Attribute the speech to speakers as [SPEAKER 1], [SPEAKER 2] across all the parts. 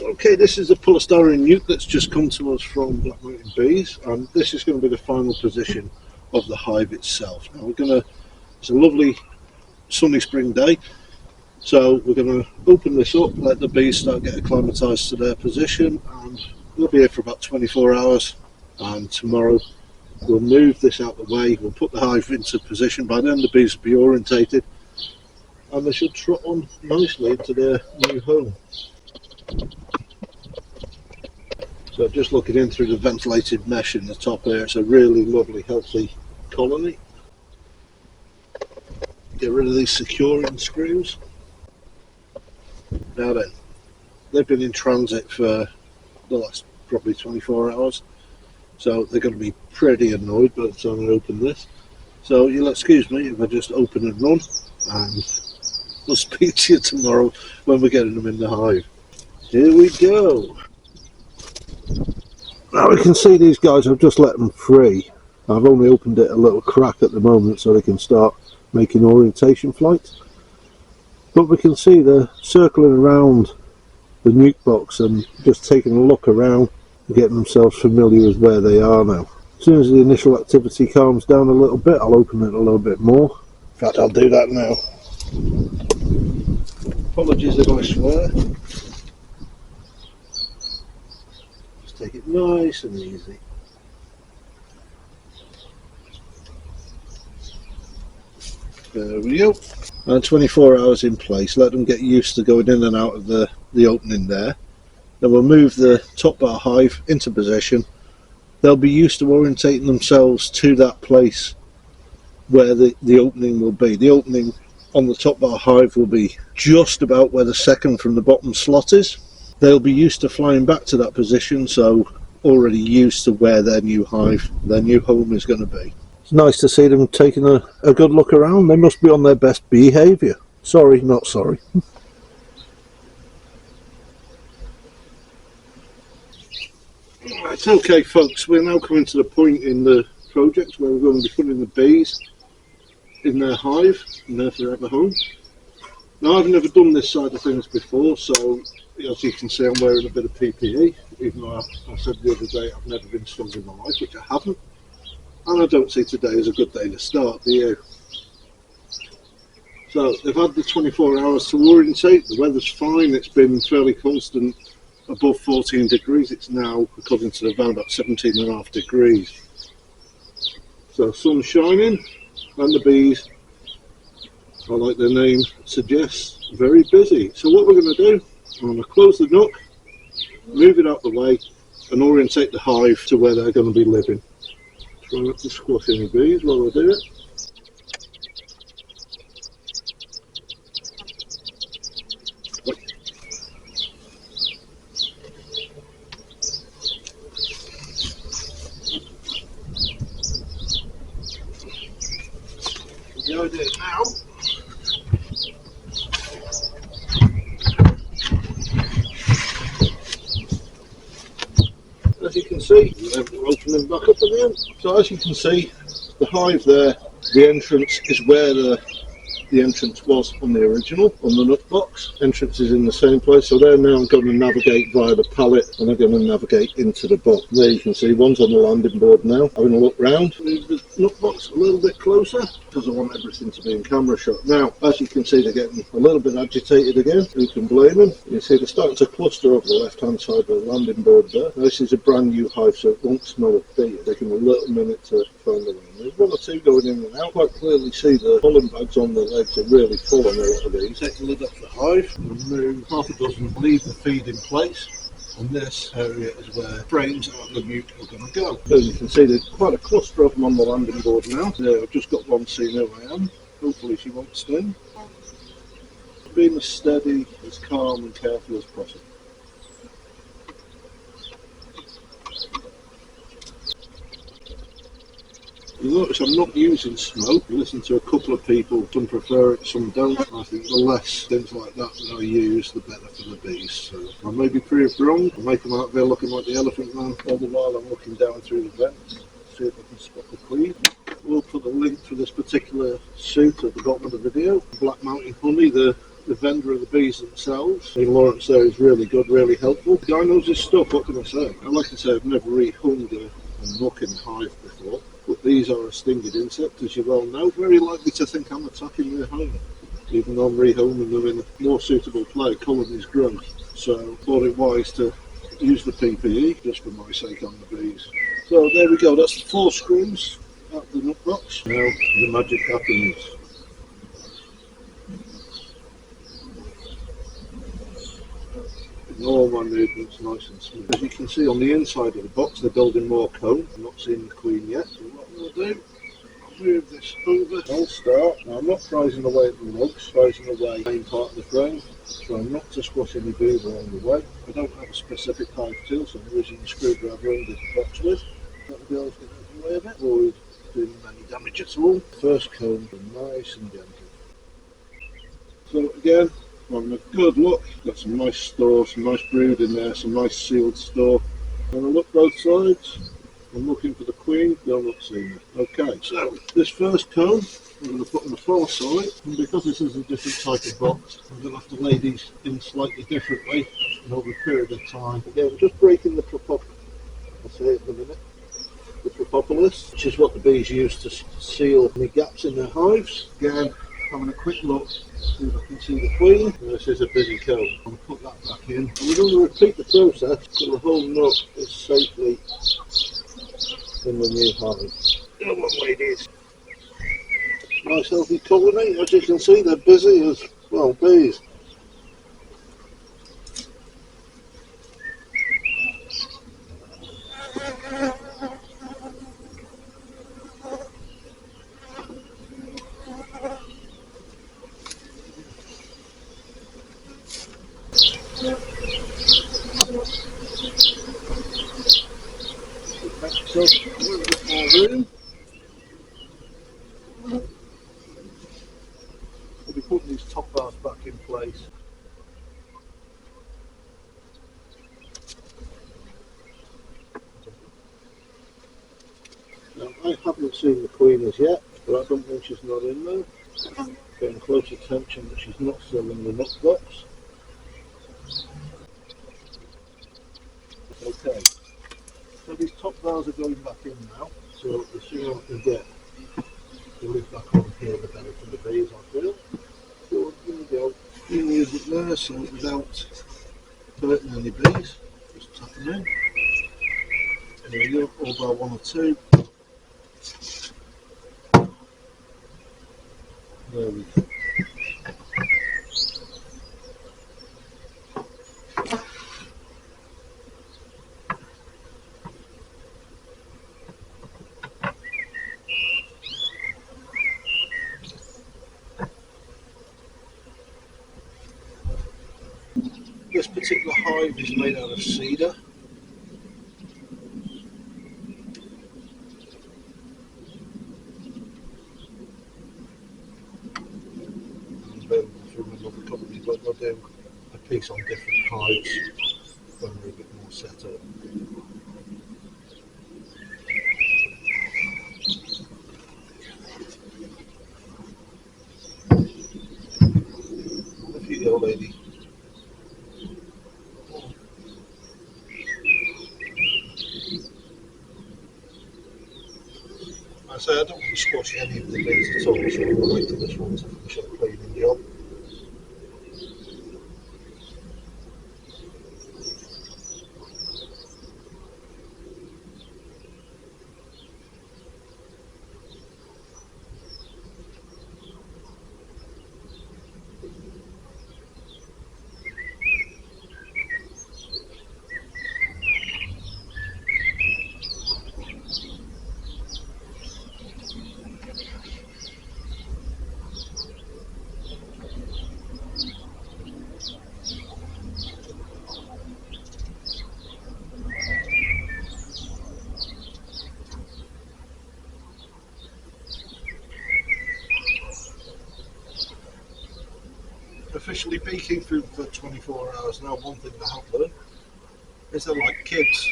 [SPEAKER 1] Okay, this is the polystyrene nute that's just come to us from Black Mountain Bees, and this is going to be the final position of the hive itself. Now it's a lovely sunny spring day, so we're going to open this up, let the bees start getting acclimatised to their position, and we'll be here for about 24 hours, and tomorrow we'll move this out of the way, we'll put the hive into position. By then the bees will be orientated and they should trot on nicely into their new home. So just looking in through the ventilated mesh in the top here, it's a really lovely healthy colony. Get rid of these securing screws. Now then, they've been in transit for the last probably 24 hours, so they're going to be pretty annoyed by the time I open this. So you'll excuse me if I just open and run, and we'll speak to you tomorrow when we're getting them in the hive. Here we go. Now we can see these guys, I've just let them free. I've only opened it a little crack at the moment so they can start making orientation flights. But we can see they're circling around the nuke box and just taking a look around and getting themselves familiar with where they are now. As soon as the initial activity calms down a little bit, I'll open it a little bit more. In fact, I'll do that now. Apologies if I swear. Just take it nice and easy. There we go. And 24 hours in place. Let them get used to going in and out of the opening there. Then we'll move the top bar hive into position. They'll be used to orientating themselves to that place where the opening will be. The opening on the top bar hive will be just about where the second from the bottom slot is. They'll be used to flying back to that position, so already used to where their new hive, their new home is going to be. It's nice to see them taking a good look around. They must be on their best behaviour. Sorry, not sorry. Right, okay folks, we're now coming to the point in the project where we're going to be putting the bees in their hive, in their forever home. Now I've never done this side of things before, so as you can see I'm wearing a bit of PPE, even though I said the other day I've never been stung in my life, which I haven't. And I don't see today as a good day to start, do you? So they've had the 24 hours to orientate, the weather's fine, it's been fairly constant above 14 degrees, it's now, according to the van, about 17.5 degrees. So sun's shining, and the bees, I like their name suggests, very busy. So what we're going to do, I'm going to close the nook, move it out the way, and orientate the hive to where they're going to be living. Try not to squash any bees while I do it. The idea now as you can see, we're opening back up again. So as you can see, the hive there, the entrance is where the entrance was on the original, on the nut box. Entrance is in the same place, so they're now going to navigate via the pallet and they're going to navigate into the box. There you can see one's on the landing board now, having a look round. Move the nut box a little bit closer because I want everything to be in camera shot. Now, as you can see, they're getting a little bit agitated again. Who can blame them? You can see they're starting to cluster over the left hand side of the landing board there. Now, this is a brand new hive, so it won't smell of bee. It's taking a little minute to find the room. There's one or two going in and out. Quite clearly see the pollen bags on the legs are really full on a lot of these. Take the lid off the hive and move half a dozen, leave the feed in place, and this area is where frames out of the nuke are going to go. As you can see, there's quite a cluster of them on the landing board now. I've just got one seeing who I am. Hopefully she won't sting. Being as steady, as calm and careful as possible. You notice I'm not using smoke. I listen to a couple of people, some prefer it, some don't. I think the less things like that I use, the better for the bees. So I may be proved wrong, I make them out there looking like the elephant man, all the while I'm looking down through the vents, see if I can spot the queen. We'll put a link to this particular suit at the bottom of the video. Black Mountain Honey, the the vendor of the bees themselves. I mean, Lawrence there is really good, really helpful. The guy knows his stuff, what can I say? And like I say, I've never rehung a nook in a hive before, but these are a stinging insect, as you well know. Very likely to think I'm attacking their home, even though I'm rehoming them in a more suitable place, colonies growth. So I thought it wise to use the PPE, just for my sake, on the bees. So there we go, that's the 4 screws out the nut box. Now the magic happens. All my movements nice and smooth. As you can see on the inside of the box, they're building more comb. I'm not seeing the queen yet, so what I'm going to do, I'll move this over. I'll start. Now I'm not prizing away at the lugs, prizing away the main part of the frame, trying not to squash any bees along the way. I don't have a specific hive tool, so I'm using the screwdriver under the box with. That'll be able to get out of the way a bit, avoid doing any damage at all. First comb, nice and gentle. So again, having a good look, got some nice store, some nice brood in there, some nice sealed store. And I look both sides, I'm looking for the queen, they're not seeing it. Okay, so this first comb I'm going to put on the far side, and because this is a different type of box, I'm going to have to lay these in slightly differently and over a period of time. Again, I'm just breaking the propolis, I'll say it in a minute, the propolis, which is what the bees use to seal any gaps in their hives. Again, having a quick look, see if I can see the queen. This is a busy comb. I'll put that back in. And we're going to repeat the process until the whole nut is safely in the new hive. Come on, ladies. Nice healthy colony. As you can see, they're busy as well, bees. So, a little bit more room. I'll be putting these top bars back in place. Now, I haven't seen the queen as yet, but I don't mean she's not in there. Getting close attention that she's not still in the nut box. Okay, so these top bars are going back in now, so the sooner I can get the lid back on here, the better for the bees, I feel. So here we go, you can use it there, so without hurting any bees, just tap them in. There we go, all bar 1 or 2. There we go. This particular hive is made out of cedar. It's available from another company, but they'll do a piece on different hives when they're a bit more set up. Off you go, lady. I say I don't want to squash any of the bees at all, so I'm going to wait till this one to finish the cleaning job. Officially beekeeping for 24 hours now, one thing I have learned is they're like kids.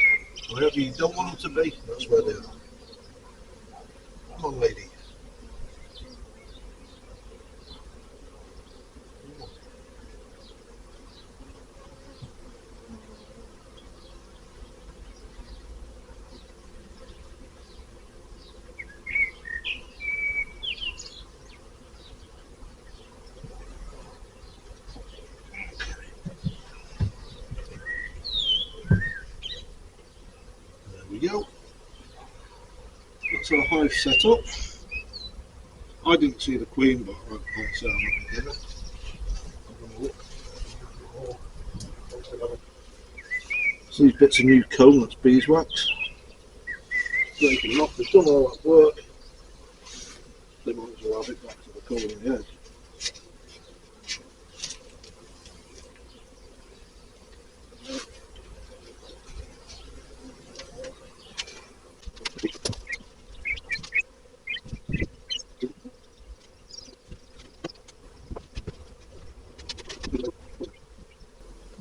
[SPEAKER 1] Wherever you don't want them to be, that's where they are. Come on, lady. that's our hive set up. I didn't see the queen, but I can't say I'm not together. I'm going to look. So these bits of new comb, that's beeswax. Breaking off, they've done all that work. They might as well have it back to the colour in the edge.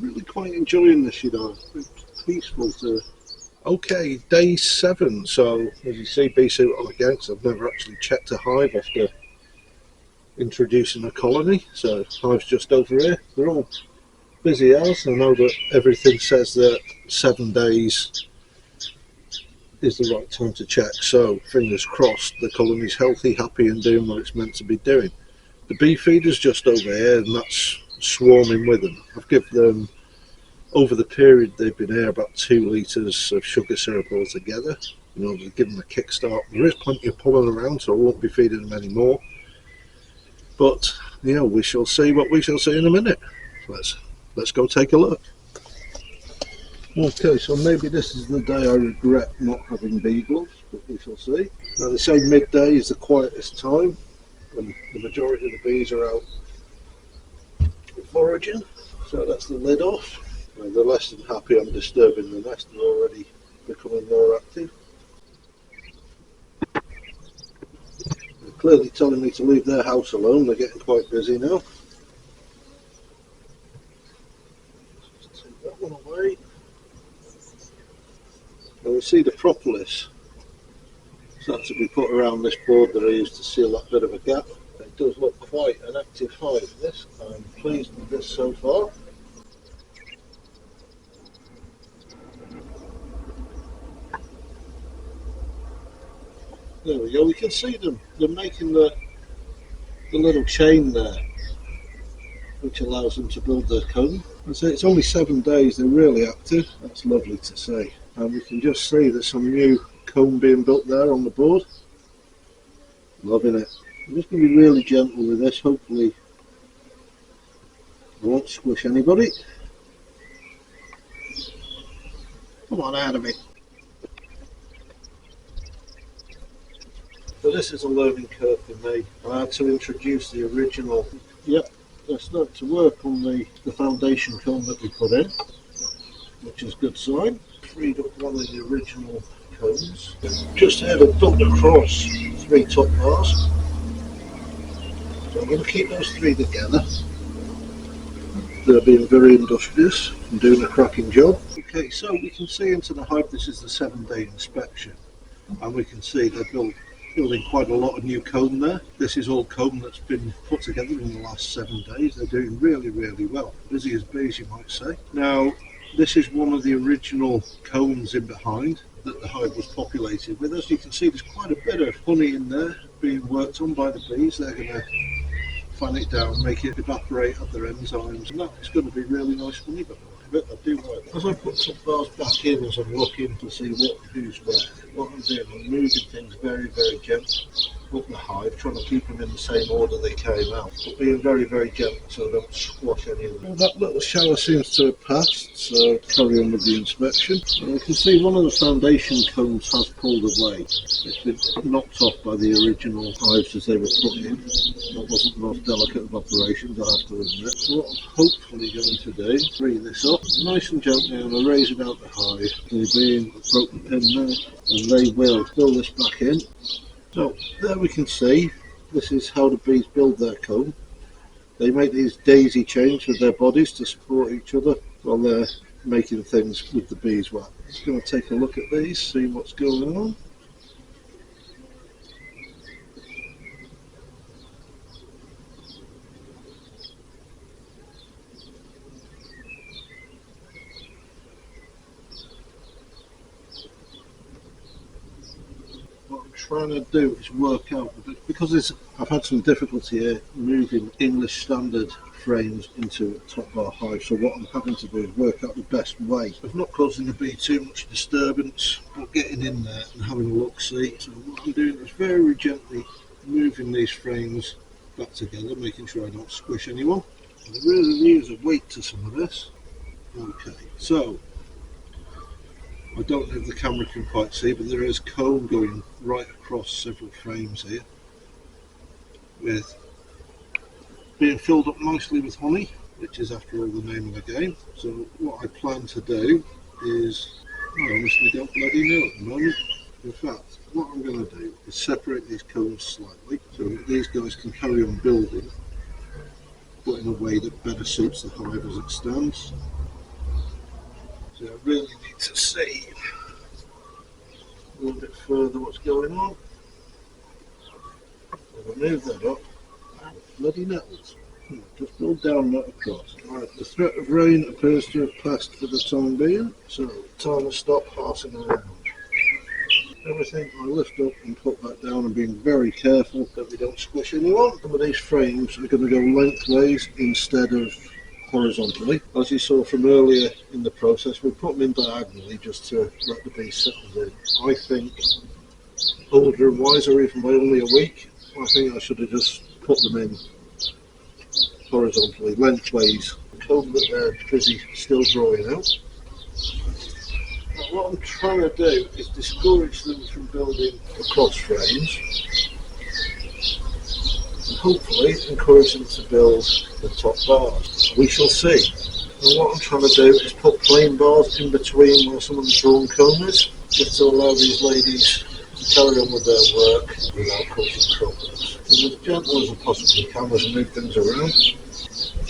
[SPEAKER 1] Really quite enjoying this, you know. It's peaceful to. Okay, day 7. So as you see, bee suit on again. So I've never actually checked a hive after introducing a colony. So hive's just over here. They're all busy as. I know that everything says that 7 days is the right time to check. So fingers crossed, the colony's healthy, happy, and doing what it's meant to be doing. The bee feeder's just over here, and that's swarming with them. I've given them, over the period they've been here, about 2 litres of sugar syrup altogether in order to give them a kickstart. There is plenty of pollen around, so I won't be feeding them anymore. But you know, we shall see what we shall see in a minute. Let's go take a look. Okay, so maybe this is the day I regret not having bee gloves, but we shall see. Now they say midday is the quietest time when the majority of the bees are out foraging. So that's the lid off. And they're less than happy I'm disturbing the nest. They're already becoming more active. They're clearly telling me to leave their house alone. They're getting quite busy now. Just take that one away. And we see the propolis starts to be put around this board that I used to seal that bit of a gap. It does look quite an active hive, this. I'm pleased with this so far. There we go, we can see them. They're making the little chain there, which allows them to build their comb. And so it's only 7 days, they're really active. That's lovely to see. And we can just see there's some new comb being built there on the board. Loving it. I'm just going to be really gentle with this, hopefully I won't squish anybody. Come on out of it. So this is a learning curve for me. I had to introduce the original. Yep, I started to work on the foundation comb that we put in, which is a good sign. Freed up one of the original combs. Just had a duct across 3 top bars. So I'm going to keep those 3 together. They're being very industrious and doing a cracking job. Okay, so we can see into the hive. This is the 7-day inspection, and we can see they're building quite a lot of new comb there. This is all comb that's been put together in the last 7 days. They're doing really, really well. Busy as bees, you might say. Now, this is one of the original combs in behind that the hive was populated with. As you can see, there's quite a bit of honey in there being worked on by the bees. They're going to fan it down, make it evaporate at their enzymes, and that's going to be really nice honey by the look of it. I do like that. As I put some bars back in, as I'm looking to see who's where, what I'm doing, I'm moving things very, very gently up the hive, trying to keep them in the same order they came out, but being very, very gentle so I don't squash any of them. Well, that little shower seems to have passed, so carry on with the inspection. And you can see one of the foundation combs has pulled away. It's been knocked off by the original hives as they were put in. That wasn't the most delicate of operations, I have to admit. So what I'm hopefully going to do is free this up nice and gently, and I'll raise it out the hive. They're being broken pin there, and they will fill this back in. So there we can see, this is how the bees build their comb. They make these daisy chains with their bodies to support each other while they're making things with the beeswax. Just going to take a look at these, see what's going on. Trying to do is work out, because I've had some difficulty here moving English standard frames into a top bar hive, so what I'm having to do is work out the best way of not causing the bee too much disturbance, but getting in there and having a look see. So what I'm doing is very gently moving these frames back together, making sure I don't squish anyone. And there really is a weight to some of this. Okay, so I don't know if the camera can quite see, but there is comb going right across several frames here, with being filled up nicely with honey, which is after all the name of the game. So what I plan to do is, I honestly don't bloody know at the moment. In fact, what I'm going to do is separate these combs slightly so that these guys can carry on building, but in a way that better suits the hive as it stands. So I really need to see a little bit further what's going on. If I move that up, bloody nettles. Just build down, not across. Right, the threat of rain appears to have passed for the time being, so time to stop horsing around. Everything I lift up and put back down, and being very careful that we don't squish anyone. Some of these frames are going to go lengthways instead of horizontally. As you saw from earlier in the process, we put them in diagonally just to let the bee settle in. I think, older and wiser even by only a week, I think I should have just put them in horizontally, lengthways, the comb that they're busy still drawing out. But what I'm trying to do is discourage them from building across frames, and hopefully encourage them to build the top bars. We shall see. And what I'm trying to do is put plain bars in between where some of the drawn comb is, just to allow these ladies to carry on with their work without causing problems. And as gentle as I possibly can as I move things around,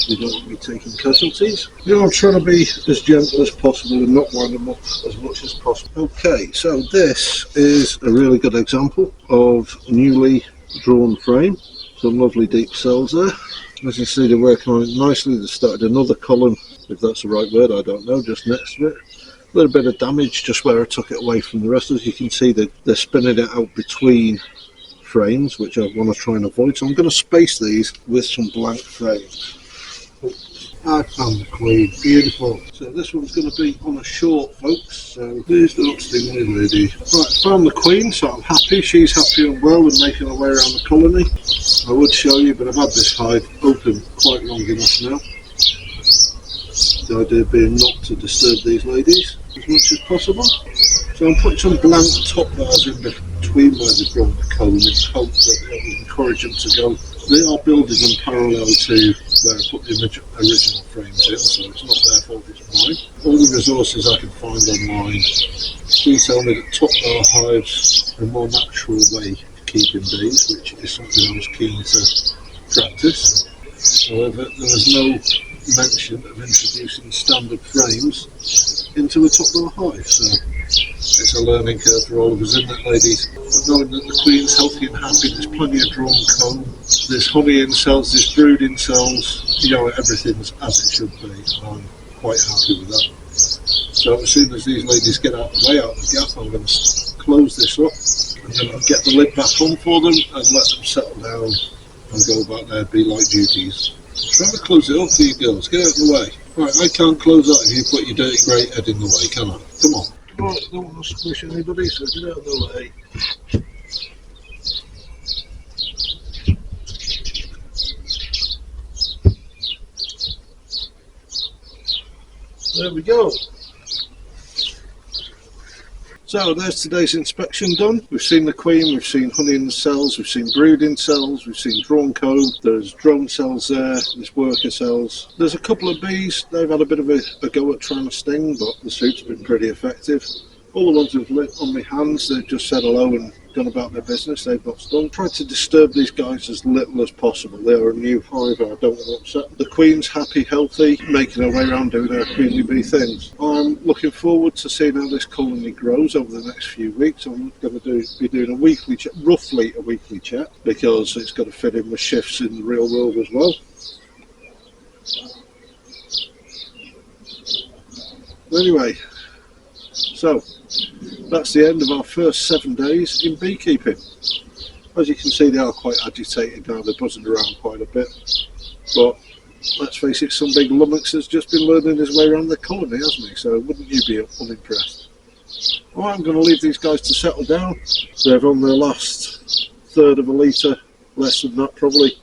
[SPEAKER 1] we don't want to be taking casualties. You know, I'm trying to be as gentle as possible and not wind them up as much as possible. Okay, so this is a really good example of newly drawn frame. Some lovely deep cells there. As you see, they're working on it nicely. They started another column, if that's the right word, I don't know, just next to it. A little bit of damage just where I took it away from the rest. As you can see, they're spinning it out between frames, which I want to try and avoid. So I'm going to space these with some blank frames. I found the queen, beautiful. So this one's going to be on a short, folks, so please don't sting me, lady. Right, found the queen, so I'm happy. She's happy and well and making her way around the colony. I would show you, but I've had this hive open quite long enough now. The idea being not to disturb these ladies as much as possible. So I'm putting some blank top bars in between where they've drawn the comb in hope that it will encourage them to go. They are building them parallel to where I put the original frames in, so it's not their fault, it's mine. All the resources I can find online do tell me that top bar hives are a more natural way of keeping bees, which is something I was keen to practice. However, there was no mention of introducing standard frames into a top bar hive, so it's a learning curve for all of us, isn't it, ladies? But knowing that the queen's healthy and happy, there's plenty of drawn comb, there's honey in cells, there's brood in cells, you know, everything's as it should be, and I'm quite happy with that. So as soon as these ladies get out of the way, out of the gap, I'm going to close this up, and then I'll get the lid back on for them and let them settle down and go about their bee-like duties. Try to close it up for you girls, get out of the way. Right, I can't close that if you put your dirty grey head in the way, can I? Come on. Right, I don't want to squish anybody, so get out of the way. There we go. So there's today's inspection done. We've seen the queen, we've seen honey in the cells, we've seen brood in cells, we've seen drawn comb, there's drone cells there, there's worker cells. There's a couple of bees, they've had a bit of a go at trying to sting, but the suit's been pretty effective. All the ones who've lit on my hands, they've just said hello and gone about their business, they've not stung. Tried to disturb these guys as little as possible. They are a new hive and I don't want to upset them. The queen's happy, healthy, making her way around doing her queenly bee things. I'm looking forward to seeing how this colony grows over the next few weeks. I'm going to be doing a weekly check, roughly a weekly check, because it's got to fit in with shifts in the real world as well. Anyway, so that's the end of our first 7 days in beekeeping. As you can see, they are quite agitated now, they're buzzing around quite a bit, but let's face it, some big lummox has just been learning his way around the colony, hasn't he? So wouldn't you be unimpressed? Alright, I'm going to leave these guys to settle down. They're on their last third of a litre, less than that probably,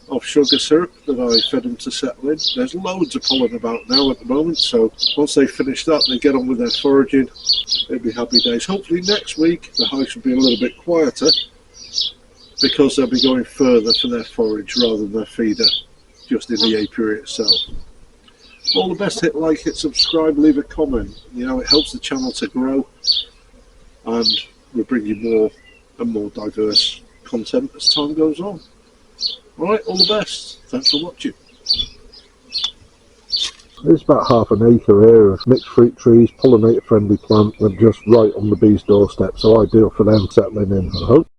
[SPEAKER 1] of sugar syrup that I fed them to settle in. There's loads of pollen about now at the moment, so once they finish that, they get on with their foraging. It'll be happy days. Hopefully next week the hives will be a little bit quieter, because they'll be going further for their forage rather than their feeder just in the apiary itself. All the best. Hit like, hit subscribe, leave a comment. You know, it helps the channel to grow, and we'll bring you more and more diverse content as time goes on. Alright, all the best. Thanks for watching. There's about half an acre here of mixed fruit trees, pollinator friendly plant, and just right on the bees' doorstep, so ideal for them settling in, I hope.